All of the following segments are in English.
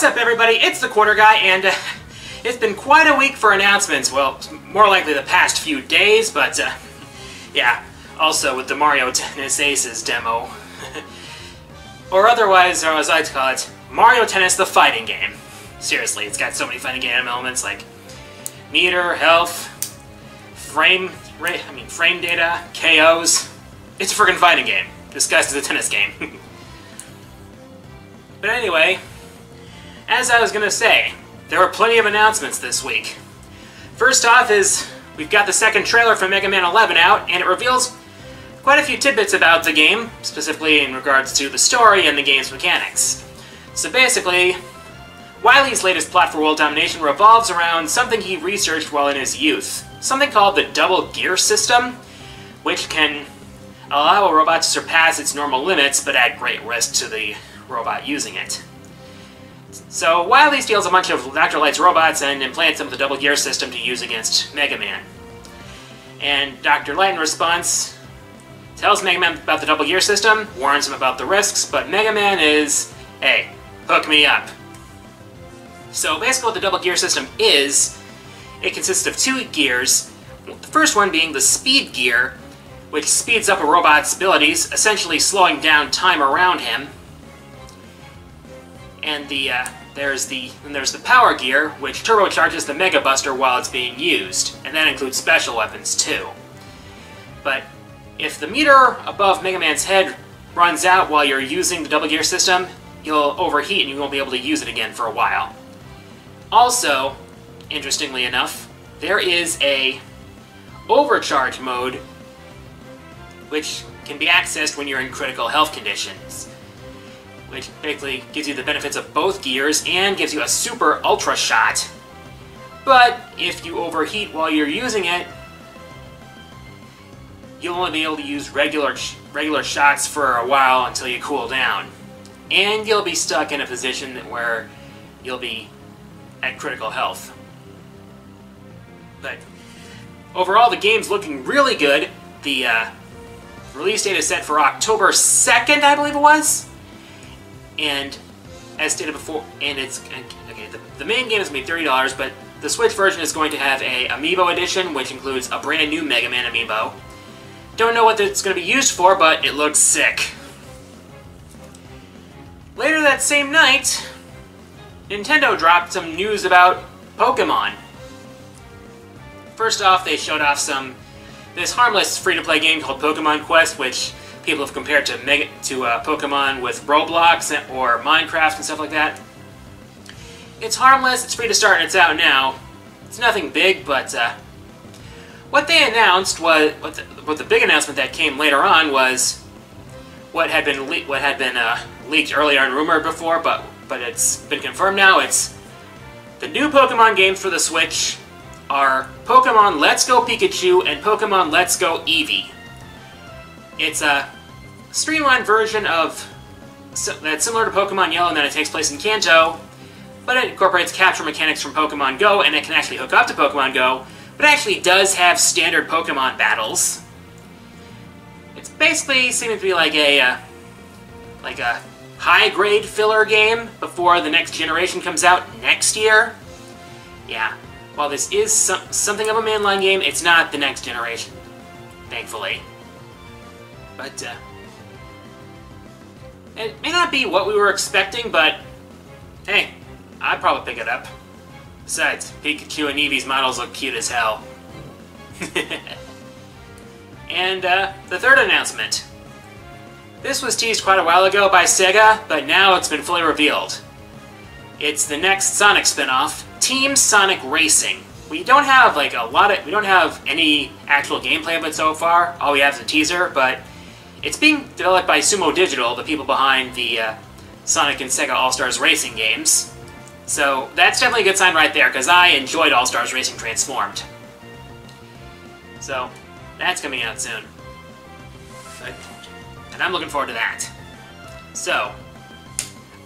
What's up, everybody? It's the Quarter Guy, and it's been quite a week for announcements. Well, more likely the past few days, but yeah. Also with the Mario Tennis Aces demo. Or otherwise, or as I like to call it, Mario Tennis the fighting game. Seriously, it's got so many fighting game elements like meter, health, frame data, KOs. It's a friggin' fighting game, disguised as a tennis game. But anyway, as I was gonna say, there were plenty of announcements this week. First off is, we've got the second trailer for Mega Man 11 out, and it reveals quite a few tidbits about the game, specifically in regards to the story and the game's mechanics. So basically, Wily's latest plot for world domination revolves around something he researched while in his youth. Something called the double gear system, which can allow a robot to surpass its normal limits, but at great risk to the robot using it. So Wily steals a bunch of Dr. Light's robots and implants them with a double gear system to use against Mega Man. And Dr. Light, in response, tells Mega Man about the double gear system, warns him about the risks, but Mega Man is, hey, hook me up. So basically what the double gear system is, it consists of two gears, the first one being the speed gear, which speeds up a robot's abilities, essentially slowing down time around him. And there's the power gear, which turbocharges the Mega Buster while it's being used, and that includes special weapons too. But if the meter above Mega Man's head runs out while you're using the double gear system, you'll overheat and you won't be able to use it again for a while. Also, interestingly enough, there is a overcharge mode which can be accessed when you're in critical health conditions, which basically gives you the benefits of both gears and gives you a super ultra shot. But if you overheat while you're using it, you'll only be able to use regular shots for a while until you cool down. And you'll be stuck in a position where you'll be at critical health. But overall, the game's looking really good. The release date is set for October 2nd, I believe it was. And as stated before, and it's okay. The main game is going to be $30, but the Switch version is going to have a Amiibo edition, which includes a brand new Mega Man Amiibo. Don't know what it's going to be used for, but it looks sick. Later that same night, Nintendo dropped some news about Pokemon. First off, they showed off this harmless free-to-play game called Pokemon Quest, which people have compared to Pokemon with Roblox or Minecraft and stuff like that. It's harmless, it's free to start, and it's out now. It's nothing big, but what they announced was what the big announcement that came later on was what had been leaked earlier and rumored before, but it's been confirmed now. It's the new Pokemon games for the Switch are Pokemon Let's Go Pikachu and Pokemon Let's Go Eevee. It's a streamlined version of that's similar to Pokemon Yellow in that it takes place in Kanto, but it incorporates capture mechanics from Pokemon Go, and it can actually hook up to Pokemon Go, but it actually does have standard Pokemon battles. It's basically seeming to be like a high-grade filler game before the next generation comes out next year. Yeah, while this is something of a mainline game, it's not the next generation, thankfully. But, it may not be what we were expecting, but, hey, I'd probably pick it up. Besides, Pikachu and Eevee's models look cute as hell. And, the third announcement. This was teased quite a while ago by Sega, but now it's been fully revealed. It's the next Sonic spin-off, Team Sonic Racing. We don't have, we don't have any actual gameplay of it so far. All we have is a teaser, but it's being developed by Sumo Digital, the people behind the Sonic and Sega All-Stars Racing games. So that's definitely a good sign right there, because I enjoyed All-Stars Racing Transformed. So that's coming out soon. And I'm looking forward to that. So,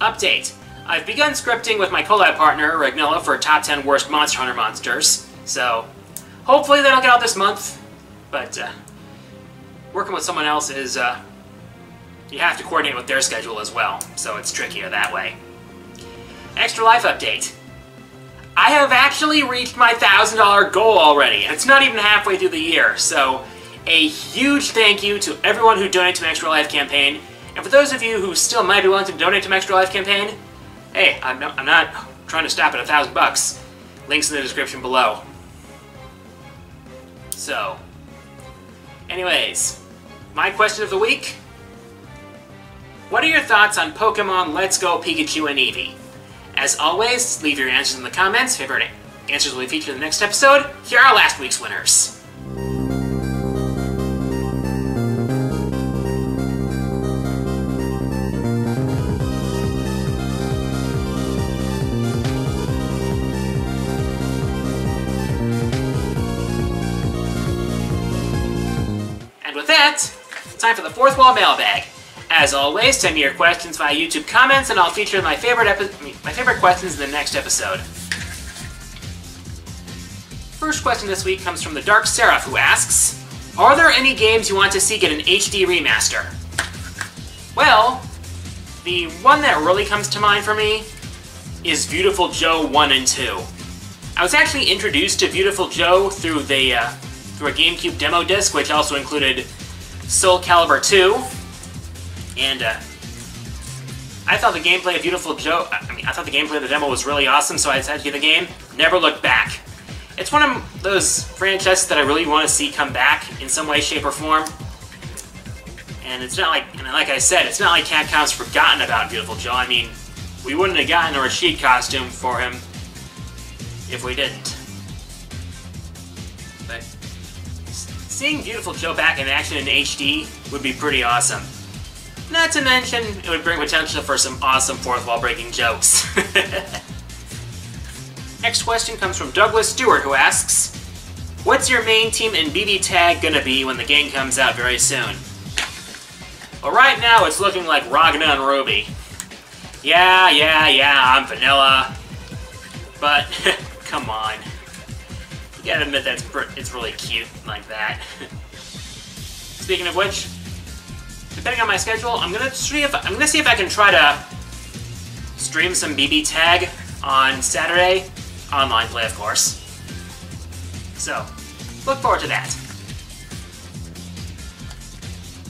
update. I've begun scripting with my collab partner, Ragnilla, for Top 10 Worst Monster Hunter Monsters. So, hopefully that'll get out this month. But, working with someone else is, you have to coordinate with their schedule as well. So it's trickier that way. Extra Life update. I have actually reached my $1,000 goal already, and it's not even halfway through the year, so a huge thank you to everyone who donated to my Extra Life campaign, and for those of you who still might be willing to donate to my Extra Life campaign, hey, I'm not trying to stop at $1,000. Links in the description below. So, anyways, my question of the week. What are your thoughts on Pokemon Let's Go Pikachu and Eevee? As always, leave your answers in the comments. Favorite answers will be featured in the next episode. Here are last week's winners. And with that, time for the fourth wall mailbag. As always, send me your questions via YouTube comments, and I'll feature my favorite questions in the next episode. First question this week comes from the Dark Seraph, who asks, are there any games you want to see get an HD remaster? Well, the one that really comes to mind for me is Beautiful Joe 1 and 2. I was actually introduced to Beautiful Joe through a GameCube demo disc, which also included Soul Calibur 2. And I thought the gameplay of Beautiful Joe, I thought the gameplay of the demo was really awesome, so I decided to get the game. Never looked back. It's one of those franchises that I really want to see come back in some way, shape, or form. And it's not like, like I said, it's not like Capcom's forgotten about Beautiful Joe. I mean, we wouldn't have gotten a Rashid costume for him if we didn't. But seeing Beautiful Joe back in action in HD would be pretty awesome. Not to mention, it would bring potential for some awesome fourth wall breaking jokes. Next question comes from Douglas Stewart, who asks, what's your main team in BB Tag gonna be when the game comes out very soon? Well, right now it's looking like Ragna and Ruby. Yeah, I'm vanilla. But, come on. You gotta admit that it's really cute like that. Speaking of which, depending on my schedule, I'm gonna see if I can try to stream some BB Tag on Saturday. Online play, of course. So, look forward to that.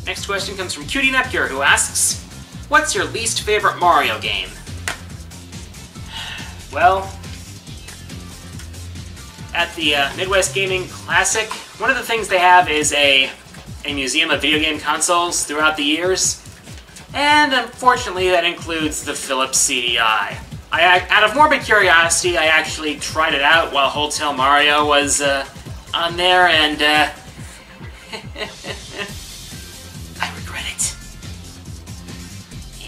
Next question comes from Cutie Nepcure, who asks, what's your least favorite Mario game? Well, at the Midwest Gaming Classic, one of the things they have is a museum of video game consoles throughout the years, and unfortunately that includes the Philips CDI. Out of morbid curiosity, I actually tried it out while Hotel Mario was on there, and I regret it.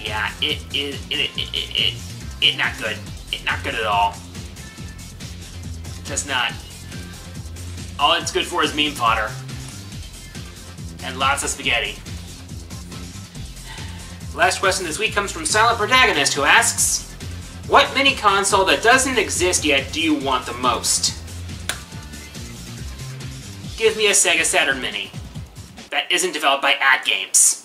Yeah, it not good. It not good at all. Just not. All it's good for is meme fodder. And lots of spaghetti. Last question this week comes from Silent Protagonist, who asks, what mini console that doesn't exist yet do you want the most? Give me a Sega Saturn Mini that isn't developed by AtGames.